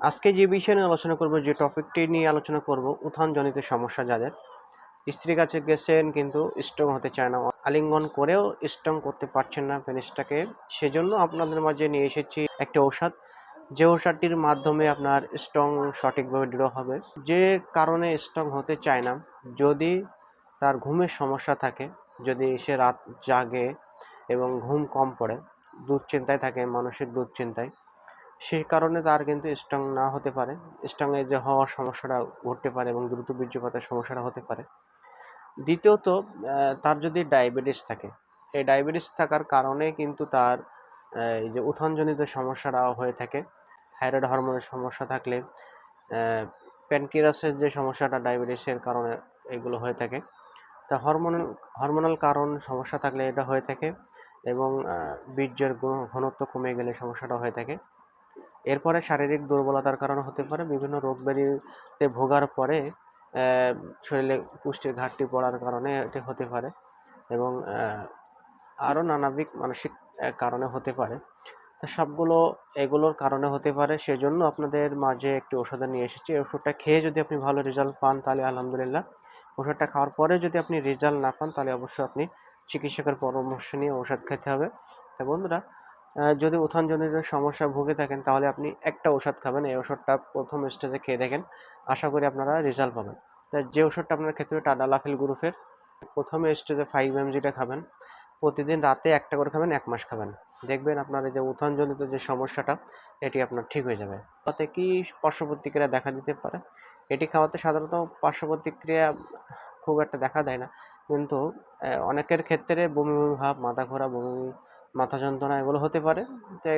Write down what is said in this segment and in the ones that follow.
আজকে যে বিষয় নিয়ে আলোচনা করব, যে টপিকটি নিয়ে আলোচনা করব, উত্থানজনিত সমস্যা যাদের। স্ত্রীর কাছে গেছেন কিন্তু স্ট্রং হতে চায় না, আলিঙ্গন করেও স্ট্রং করতে পারছেন না পেনিসটাকে। সেজন্য আপনাদের মাঝে নিয়ে এসেছি একটি ঔষধ, যে ঔষধটির মাধ্যমে আপনার স্ট্রং সঠিকভাবে দৃঢ় হবে। যে কারণে স্ট্রং হতে চায় না, যদি তার ঘুমের সমস্যা থাকে, যদি সে রাত জাগে এবং ঘুম কম পড়ে, দুশ্চিন্তায় থাকে, মানসিক দুশ্চিন্তায়, সেই কারণে তার কিন্তু স্ট্রং না হতে পারে, স্ট্রংয়ে যে হওয়ার সমস্যাটা ঘটতে পারে এবং দ্রুত বীর্যপাতের সমস্যাটা হতে পারে। দ্বিতীয়ত, তার যদি ডায়াবেটিস থাকে, এই ডায়াবেটিস থাকার কারণে কিন্তু তার এই যে উত্থানজনিত সমস্যাটা হয়ে থাকে। থাইরয়েড হরমোনের সমস্যা থাকলে, প্যানক্রিয়াসের যে সমস্যাটা ডায়াবেটিসের কারণে এগুলো হয়ে থাকে। তা হরমোনাল কারণ সমস্যা থাকলে এটা হয়ে থাকে, এবং বীর্যের ঘনত্ব কমে গেলে সমস্যাটা হয়ে থাকে। এরপরে শারীরিক দুর্বলতার কারণে হতে পারে, বিভিন্ন রোগ ব্যাধিতে ভোগার পরে শরীরে পুষ্টির ঘাটতি পড়ার কারণে এটি হতে পারে, এবং আরও নানাবিধ মানসিক কারণে হতে পারে। তো এগুলোর কারণে হতে পারে। সেজন্য আপনাদের মাঝে একটি ওষুধ নিয়ে এসেছি। এই ওষুধটা খেয়ে যদি আপনি ভালো রেজাল্ট পান তাহলে আলহামদুলিল্লাহ। ওষুধটা খাওয়ার পরে যদি আপনি রেজাল্ট না পান তাহলে অবশ্যই আপনি চিকিৎসকের পরামর্শ নিয়ে ওষুধ খেতে হবে। তো বন্ধুরা, যদি উত্থানজনিত সমস্যা ভুগে থাকেন তাহলে আপনি একটা ওষুধ খাবেন। এই ওষুধটা প্রথম স্টেজে খেয়ে দেখেন, আশা করি আপনারা রেজাল্ট পাবেন। তা যে ওষুধটা আপনার খেতে হবে টাডালাফিল গ্রুপের। প্রথম স্টেজে 5 mgটা খাবেন, প্রতিদিন রাতে একটা করে খাবেন, 1 মাস খাবেন। দেখবেন আপনার এই যে উত্থানজনিত যে সমস্যাটা, এটি আপনার ঠিক হয়ে যাবে। তাতে কি পার্শ্ব প্রতিক্রিয়া দেখা দিতে পারে? এটি খাওয়াতে সাধারণত পার্শ্ব প্রতিক্রিয়া খুব একটা দেখা দেয় না, কিন্তু অনেকের ক্ষেত্রে বমি বমি ভাব, মাথা ঘোরা, বমি, মাথা যন্ত্রণা এগুলো হতে পারে। তো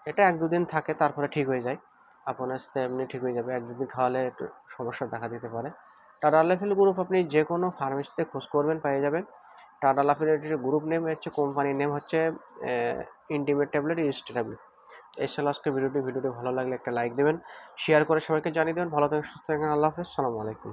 এটা 1-2 দিন থাকে, তারপরে ঠিক হয়ে যায়। আপন আস্তে এমনি ঠিক হয়ে যাবে। 1-2 দিন খাওয়ালে একটু সমস্যা দেখা দিতে পারে। টাডালাফিল গ্রুপ আপনি যে কোনো ফার্মেসিতে খোঁজ করবেন, পেয়ে যাবেন। টাডালাফিল এর গ্রুপ নেম হচ্ছে, কোম্পানির নেম হচ্ছে ইন্টিমেট ট্যাবলেট, ইস্ট ট্যাবলেট। এই ছিল আজকের ভিডিওটি ভালো লাগলে একটা লাইক দেবেন, শেয়ার করে সবাইকে জানিয়ে দেবেন। ভালো থাকেন, সুস্থ থাকেন। আল্লাহ হাফেজ। আসসালামু আলাইকুম।